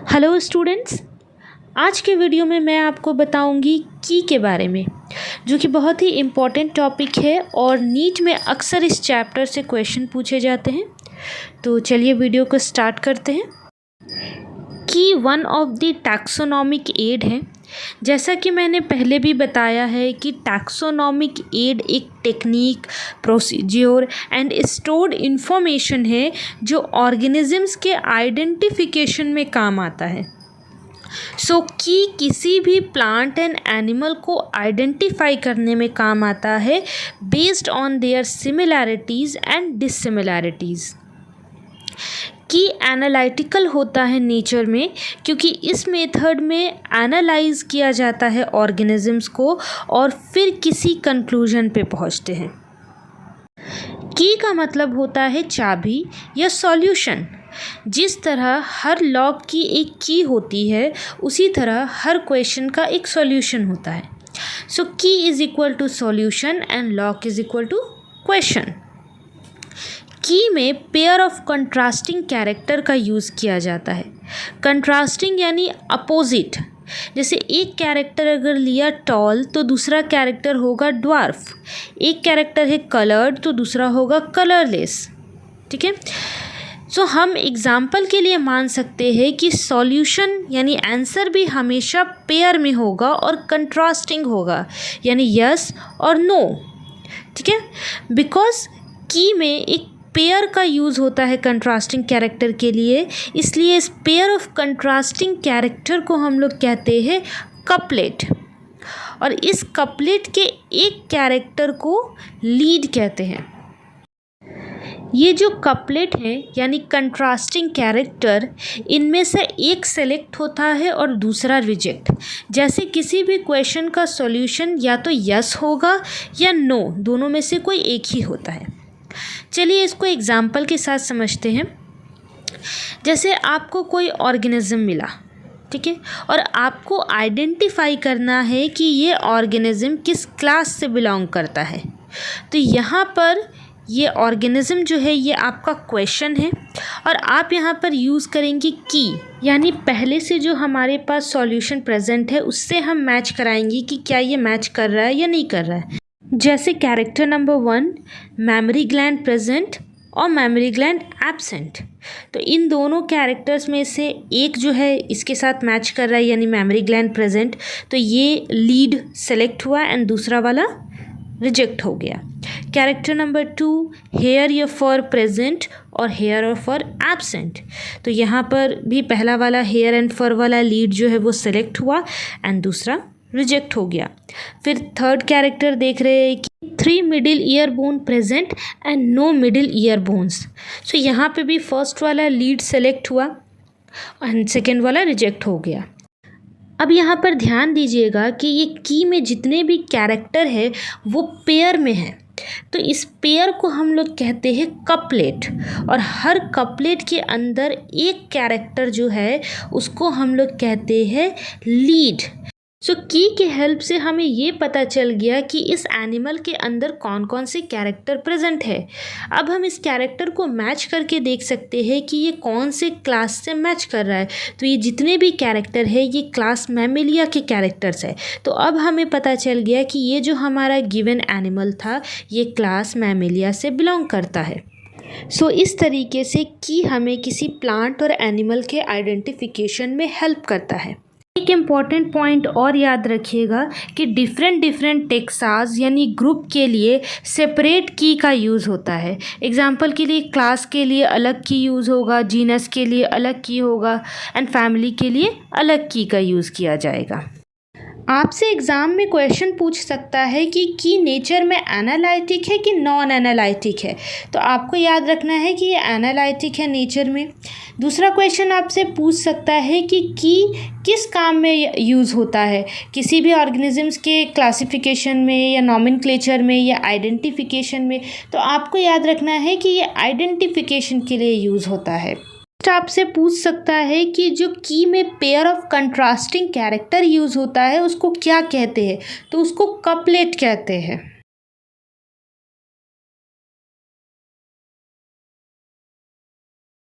Hello students, आज के video में मैं आपको बताऊंगी की के बारे में, जो कि बहुत ही इम्पॉर्टेंट टॉपिक है और नीट में अक्सर इस चैप्टर से क्वेश्चन पूछे जाते हैं। तो चलिए वीडियो को स्टार्ट करते हैं। Key one of the taxonomic aid है। जैसा कि मैंने पहले भी बताया है कि टैक्सोनॉमिक एड एक technique, procedure and stored information है जो ऑर्गेनिजम्स के आइडेंटिफिकेशन में काम आता है। की किसी भी प्लांट एंड एनिमल को आइडेंटिफाई करने में काम आता है based on their similarities and dissimilarities. की एनालिटिकल होता है नेचर में, क्योंकि इस मेथड में एनालाइज किया जाता है ऑर्गेनिजम्स को और फिर किसी कंक्लूजन पे पहुंचते हैं। की का मतलब होता है चाबी या सॉल्यूशन। जिस तरह हर लॉग की एक की होती है, उसी तरह हर क्वेश्चन का एक सॉल्यूशन होता है। Key is equal to solution and lock is equal to question. Key में पेयर ऑफ कंट्रास्टिंग कैरेक्टर का यूज़ किया जाता है। कंट्रास्टिंग यानी अपोजिट। जैसे एक कैरेक्टर अगर लिया टॉल तो दूसरा कैरेक्टर होगा ड्वार्फ। एक कैरेक्टर है कलर्ड तो दूसरा होगा कलरलेस। ठीक है, सो हम एग्जाम्पल के लिए मान सकते हैं कि सॉल्यूशन यानी आंसर भी हमेशा पेयर में होगा और कंट्रास्टिंग होगा, यानी यस और नो। ठीक है, बिकॉज की में एक पेयर का यूज़ होता है कंट्रास्टिंग कैरेक्टर के लिए, इसलिए इस पेयर ऑफ कंट्रास्टिंग कैरेक्टर को हम लोग कहते हैं कपलेट। और इस कपलेट के एक कैरेक्टर को लीड कहते हैं। ये जो कपलेट है यानी कंट्रास्टिंग कैरेक्टर, इनमें से एक सेलेक्ट होता है और दूसरा रिजेक्ट। जैसे किसी भी क्वेश्चन का सॉल्यूशन या तो यस होगा या नो, दोनों में से कोई एक ही होता है। चलिए इसको एग्जाम्पल के साथ समझते हैं। जैसे आपको कोई ऑर्गेनिज्म मिला, ठीक है, और आपको आइडेंटिफाई करना है कि ये ऑर्गेनिज्म किस क्लास से बिलोंग करता है। तो यहाँ पर ये ऑर्गेनिज्म जो है ये आपका क्वेश्चन है और आप यहाँ पर यूज़ करेंगे की, यानी पहले से जो हमारे पास सॉल्यूशन प्रेजेंट है उससे हम मैच कराएंगे कि क्या ये मैच कर रहा है या नहीं कर रहा है। जैसे character number 1 memory gland present और मेमोरी ग्लैंड एब्सेंट। तो इन दोनों कैरेक्टर्स में से एक जो है इसके साथ मैच कर रहा है यानी मेमोरी ग्लैंड प्रेजेंट, तो ये लीड सेलेक्ट हुआ एंड दूसरा वाला रिजेक्ट हो गया। कैरेक्टर नंबर 2 हेयर या फर प्रेजेंट और हेयर और फर एब्सेंट। तो यहाँ पर भी पहला वाला हेयर एंड फर वाला लीड जो है वो सेलेक्ट हुआ एंड दूसरा रिजेक्ट हो गया। फिर थर्ड कैरेक्टर देख रहे हैं कि 3 middle ear bone present and no middle ear bones. So यहाँ पे भी फर्स्ट वाला लीड सेलेक्ट हुआ एंड सेकेंड वाला रिजेक्ट हो गया। अब यहाँ पर ध्यान दीजिएगा कि ये की में जितने भी कैरेक्टर है वो पेयर में है, तो इस पेयर को हम लोग कहते हैं कपलेट। और हर कपलेट के अंदर एक कैरेक्टर जो है उसको हम लोग कहते हैं लीड। की के हेल्प से हमें ये पता चल गया कि इस एनिमल के अंदर कौन कौन से कैरेक्टर प्रेजेंट है। अब हम इस कैरेक्टर को मैच करके देख सकते हैं कि ये कौन से क्लास से मैच कर रहा है। तो ये जितने भी कैरेक्टर है ये क्लास मैमेलिया के कैरेक्टर्स है। तो अब हमें पता चल गया कि ये जो हमारा गिवन एनिमल था ये क्लास मैमेलिया से बिलोंग करता है। इस तरीके से की हमें किसी प्लांट और एनिमल के आइडेंटिफिकेशन में हेल्प करता है। एक इम्पॉर्टेंट पॉइंट और याद रखिएगा कि डिफरेंट टेक्सास यानी ग्रुप के लिए सेपरेट की का यूज़ होता है। एग्जाम्पल के लिए क्लास के लिए अलग की यूज़ होगा, जीनस के लिए अलग की होगा एंड फैमिली के लिए अलग की का यूज़ किया जाएगा। आपसे एग्ज़ाम में क्वेश्चन पूछ सकता है कि की नेचर में एनालिटिक है कि नॉन एनालिटिक है। तो आपको याद रखना है कि ये एनालिटिक है नेचर में। दूसरा क्वेश्चन आपसे पूछ सकता है कि किस काम में यूज़ होता है, किसी भी ऑर्गेनिजम्स के क्लासिफिकेशन में या नॉमेनक्लेचर में या आइडेंटिफिकेशन में। तो आपको याद रखना है कि ये आइडेंटिफिकेशन के लिए यूज़ होता है। आपसे पूछ सकता है कि जो की में pair of contrasting character use होता है उसको क्या कहते हैं, तो उसको कपलेट कहते हैं।